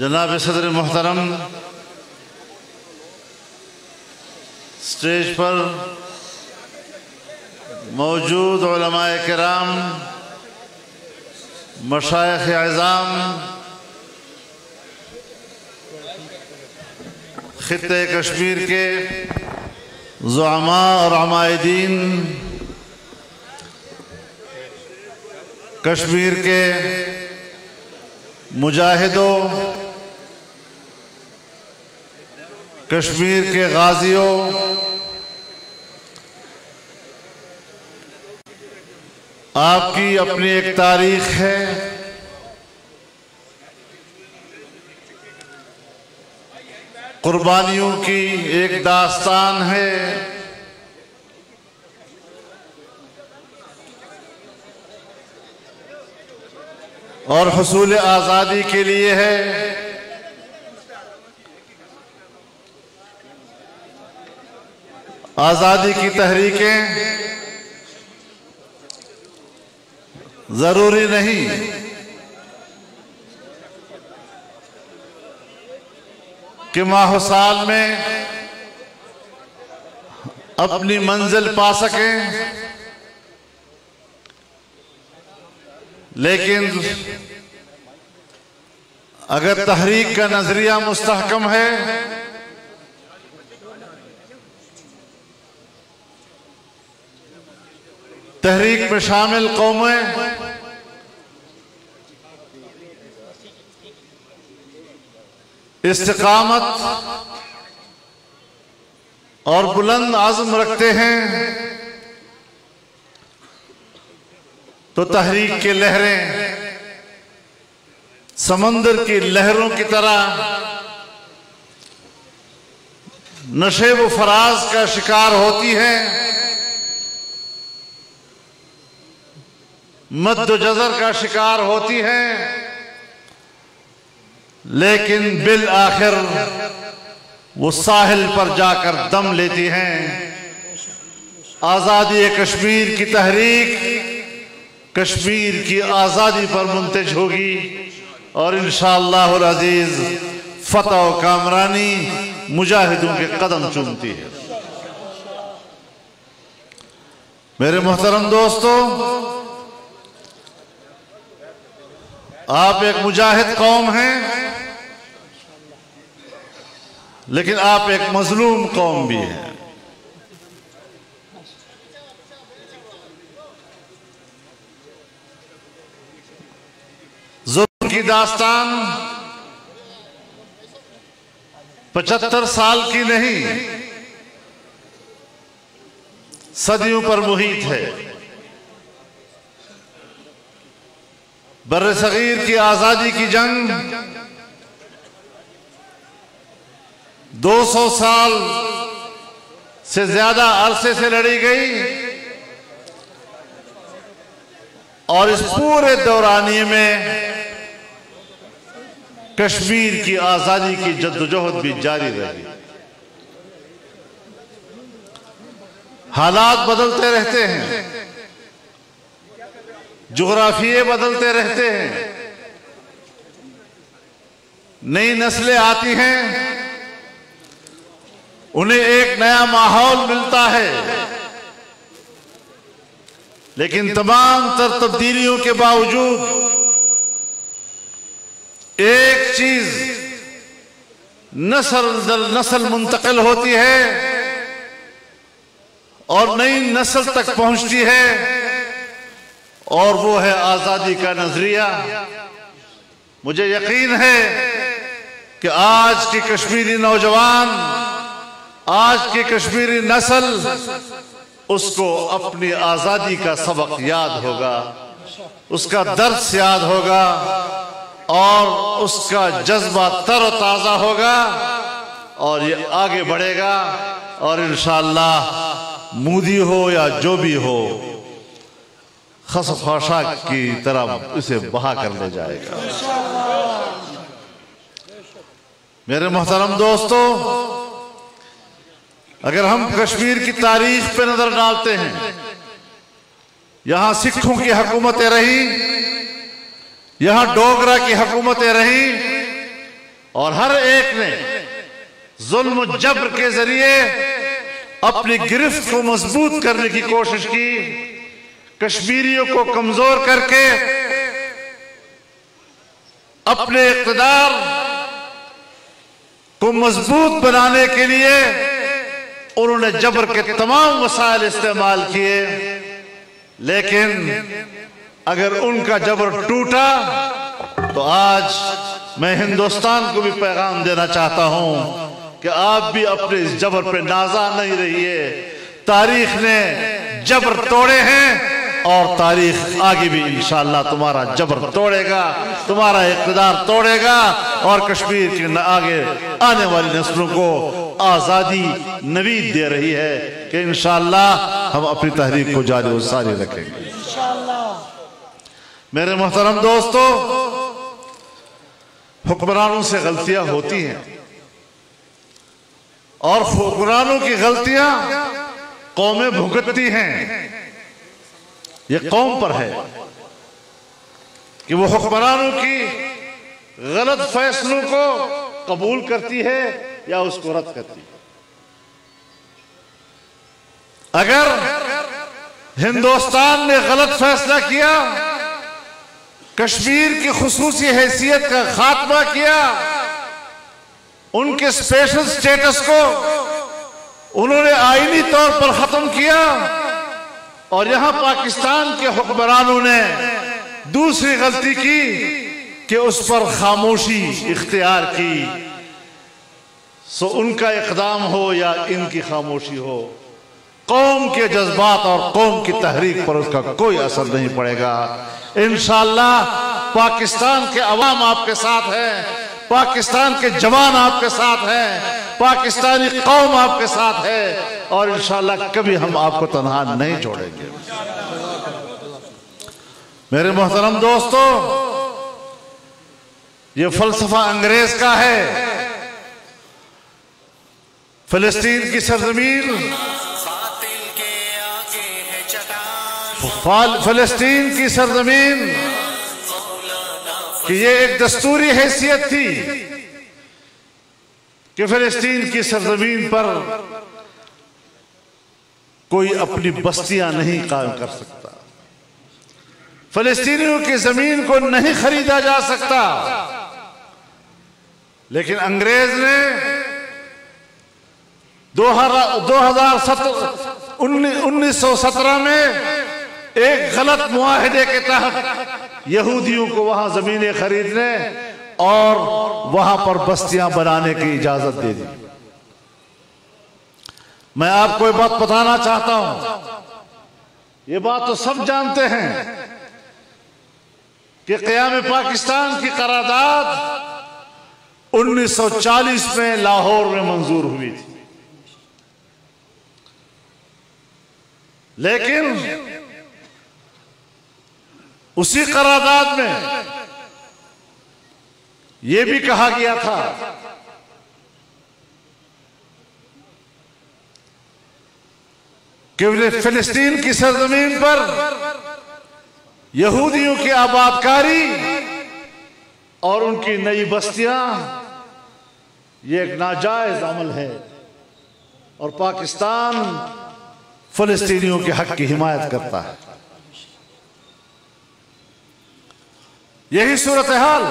जनाब सदर मोहतरम, स्टेज पर मौजूद उलमाए किराम, मशाइख आज़ाम, खित्ते कश्मीर के ज़ुअमा और अमायदीन, कश्मीर के मुजाहिदों, कश्मीर के गाजियों, आपकी अपनी एक तारीख है। कुर्बानियों की एक दास्तान है। और हुसूल आज़ादी के लिए है। आज़ादी की तहरीकें जरूरी नहीं कि माह साल में अपनी मंजिल पा सकें, लेकिन अगर तहरीक का नजरिया मुस्तहकम है तहरीक में शामिल कौमें इस्तिकामत और बुलंद आज़म रखते हैं तो तहरीक की लहरें समंदर की लहरों की तरह नशेब फराज का शिकार होती हैं, मद्दो जज़र का शिकार होती हैं, लेकिन बिल आखिर वो साहिल पर जाकर दम लेती हैं। आज़ादी कश्मीर की तहरीक कश्मीर की आज़ादी पर मुंतज होगी और इंशाअल्लाह अज़ीज़ फतह व कामरानी मुजाहिदों के कदम चूमती है। मेरे मोहतरम दोस्तों, आप एक मुजाहिद कौम हैं, लेकिन आप एक मजलूम कौम भी हैं। जुल्म की दास्तान 75 साल की नहीं, सदियों पर मुहित है। बर्रे सगीर की आज़ादी की जंग 200 साल से ज्यादा अरसे से लड़ी गई और इस पूरे दौरानिए में कश्मीर की आज़ादी की जद्दोजहद भी जारी रही। हालात बदलते रहते हैं, जुग्राफिये बदलते रहते हैं, नई नस्लें आती हैं, उन्हें एक नया माहौल मिलता है, लेकिन तमाम तर तब्दीलियों के बावजूद एक चीज नस्ल दर नस्ल मुंतकिल होती है और नई नस्ल तक पहुंचती है, और वो है आजादी का नजरिया। मुझे यकीन है कि आज की कश्मीरी नौजवान, आज की कश्मीरी नस्ल, उसको अपनी आजादी का सबक याद होगा, उसका दर्द याद होगा, और उसका जज्बा तरोताजा होगा, और ये आगे बढ़ेगा, और इंशाअल्लाह मोदी हो या जो भी हो, खसफाशा की तरफ इसे बहा कर ले जाएगा। मेरे मोहतरम दोस्तों, अगर हम कश्मीर की तारीख पे नजर डालते हैं, यहां सिखों की हुकूमतें रही, यहां डोगरा की हुकूमतें रही, और हर एक ने जुल्म जबर के जरिए अपनी गिरफ्त को मजबूत करने की कोशिश की, कश्मीरियों को कमजोर करके अपने इक़्तिदार को मजबूत बनाने के लिए उन्होंने जबर के तमाम वसाइल इस्तेमाल किए। लेकिन अगर उनका जबर टूटा तो आज मैं हिंदुस्तान को भी पैगाम देना चाहता हूं कि आप भी अपने इस जबर पे नाज़ा नहीं रहिए। तारीख ने जबर तोड़े हैं, और तारीख आगे भी इंशाअल्लाह तुम्हारा जबर तोड़ेगा, तुम्हारा इक़्तिदार तोड़ेगा, और कश्मीर के आगे आने वाली नस्लों को आज़ादी नवीद दे रही है कि इंशाअल्लाह हम अपनी तहरीक को जारी और सारी रखेंगे। मेरे मोहतरम दोस्तों, हुक्मरानों से गलतियां होती हैं, और हुक्मरानों की गलतियां कौमें भुगतती हैं। ये कौम पर है कि वो हुक्मरानों की गलत फैसलों को कबूल करती है या उसको रद्द करती है। अगर हिंदुस्तान ने गलत फैसला किया, कश्मीर की खुसूसी हैसियत का खात्मा किया, उनके स्पेशल स्टेटस को उन्होंने आईनी तौर पर खत्म किया, और यहां पाकिस्तान के हुक्मरानों ने दूसरी गलती की कि उस पर खामोशी इख्तियार की, सो उनका इक़दाम हो या इनकी खामोशी हो, कौम के जज्बात और कौम की तहरीक पर उसका कोई असर नहीं पड़ेगा। इंशाअल्लाह पाकिस्तान के अवाम आपके साथ है, पाकिस्तान के जवान आपके साथ हैं, पाकिस्तानी कौम आपके साथ है, और इंशाअल्लाह कभी हम आपको तन्हा नहीं छोड़ेंगे। मेरे मोहतरम दोस्तों, ये फलसफा अंग्रेज का है। फिलिस्तीन की सरजमीन, फिलिस्तीन की सरजमीन कि ये एक दस्तूरी हैसियत थी कि फिलिस्तीन की सरजमीन पर कोई अपनी बस्तियां नहीं कायम कर सकता, फिलिस्तीनियों की जमीन को नहीं खरीदा जा सकता। लेकिन अंग्रेज ने 1917 में एक गलत मुआहिदे के तहत यहूदियों को वहां जमीनें खरीदने और वहां पर बस्तियां बनाने की इजाजत दे दी। मैं आपको एक बात बताना चाहता हूं, ये बात तो सब जानते हैं कि क़याम पाकिस्तान की करारदाद 1940 में लाहौर में मंजूर हुई थी, लेकिन उसी करारदाद में यह भी कहा गया था कि फिलिस्तीन की सरजमीन पर यहूदियों की आबादकारी और उनकी नई बस्तियां ये एक नाजायज अमल है, और पाकिस्तान फिलिस्तीनियों के हक की हिमायत करता है। यही सूरत हाल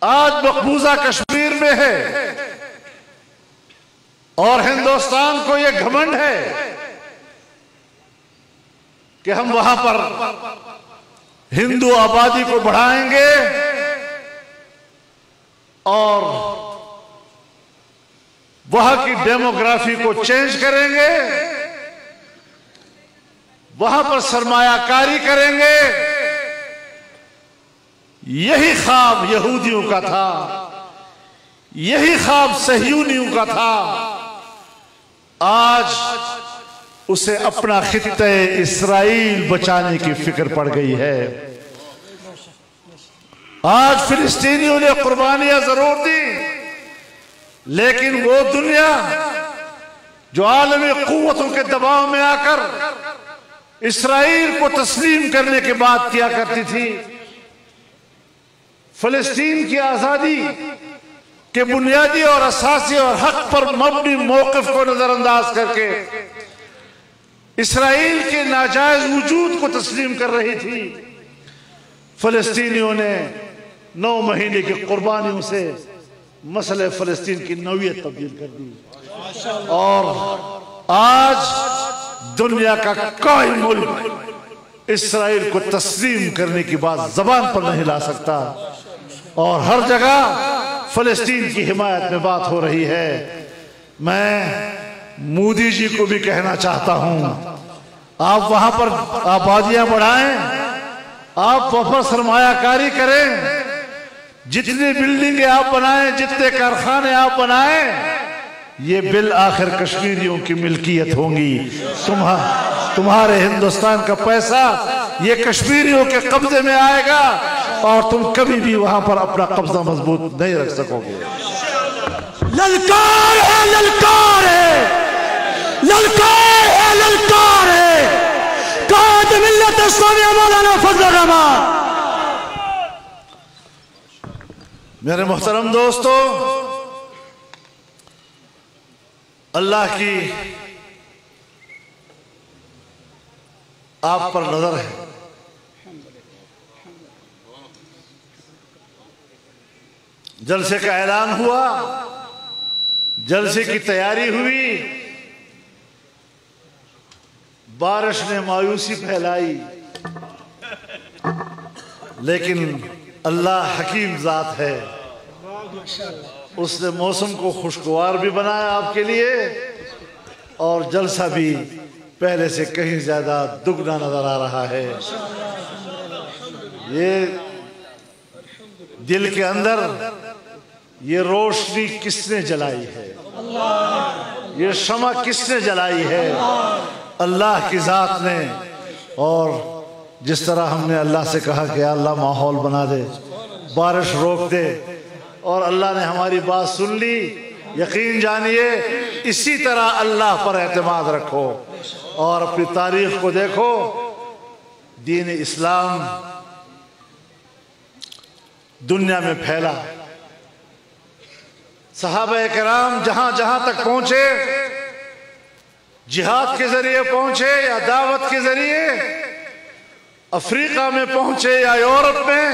आज मकबूजा कश्मीर में है, और हिंदुस्तान को यह घमंड है कि हम वहां पर हिंदू आबादी को बढ़ाएंगे और वहां की डेमोग्राफी को चेंज करेंगे, वहां पर सरमायाकारी करेंगे। यही ख्वाब यहूदियों का था, यही ख्वाब सहयूनियों का था। आज उसे अपना खित्ते इस्राइल बचाने की फिक्र पड़ गई है। आज फिलिस्तीनियों ने कुर्बानियां जरूर दी, लेकिन वो दुनिया जो आलमी कुव्वतों के दबाव में आकर इस्राइल को तस्लीम करने की बात किया करती थी, फिलिस्तीन की आजादी के बुनियादी और असासी और हक पर मबनी मौक़िफ़ को नजरअंदाज करके इस्राइल के नाजायज वजूद को तस्लीम कर रही थी। फिलिस्तीनियों ने 9 महीने की कुर्बानियों से मसले फिलिस्तीन की नौयत तब्दील कर दी और आज दुनिया का कोई मुल्क इस्राइल को तस्लीम करने की बात जबान पर नहीं ला सकता और हर जगह फिलिस्तीन की हिमायत में बात हो रही है। मैं मोदी जी को भी कहना चाहता हूं, आप वहां पर आबादियां बढ़ाएं, आप वहां पर सरमायाकारी करें, जितनी बिल्डिंगें आप बनाएं, जितने कारखाने आप बनाएं, ये बिल आखिर कश्मीरियों की मिल्कियत होंगी। तुम्हारे हिंदुस्तान का पैसा ये कश्मीरियों के कब्जे में आएगा और तुम कभी भी वहां पर अपना कब्जा मजबूत नहीं रख सकोगे। ललकार है, ललकार है, ललकार है, ललकार है। कायद मिल्लत इस्लामिया मौलाना फजल रहमान। मेरे मोहतरम दोस्तों, अल्लाह की आप पर नजर है। जलसे का ऐलान हुआ, जलसे की तैयारी हुई, बारिश ने मायूसी फैलाई, लेकिन अल्लाह हकीम जात है। उसने मौसम को खुशगवार भी बनाया आपके लिए और जलसा भी पहले से कहीं ज्यादा दुगना नजर आ रहा है। ये दिल के अंदर ये रोशनी किसने जलाई है, ये शमा किसने जलाई है? अल्लाह की जात ने। और जिस तरह हमने अल्लाह से कहा कि अल्लाह माहौल बना दे, बारिश रोक दे, और अल्लाह ने हमारी बात सुन ली, यकीन जानिए इसी तरह अल्लाह पर एतमाद रखो और अपनी तारीख को देखो। दीन इस्लाम दुनिया में फैला, सहाबा किराम जहां जहां तक पहुंचे, जिहाद के जरिए पहुंचे या दावत के जरिए, अफ्रीका में पहुंचे या यूरोप में,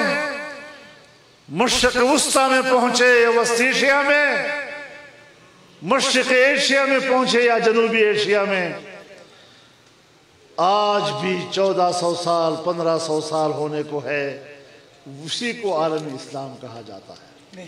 मशरिक़ वस्ता में पहुंचे या वस्ती एशिया में, मशरिक़ एशिया में पहुंचे या जनूबी एशिया में, आज भी 1400 साल 1500 साल होने को है, उसी को आलमी इस्लाम कहा जाता है।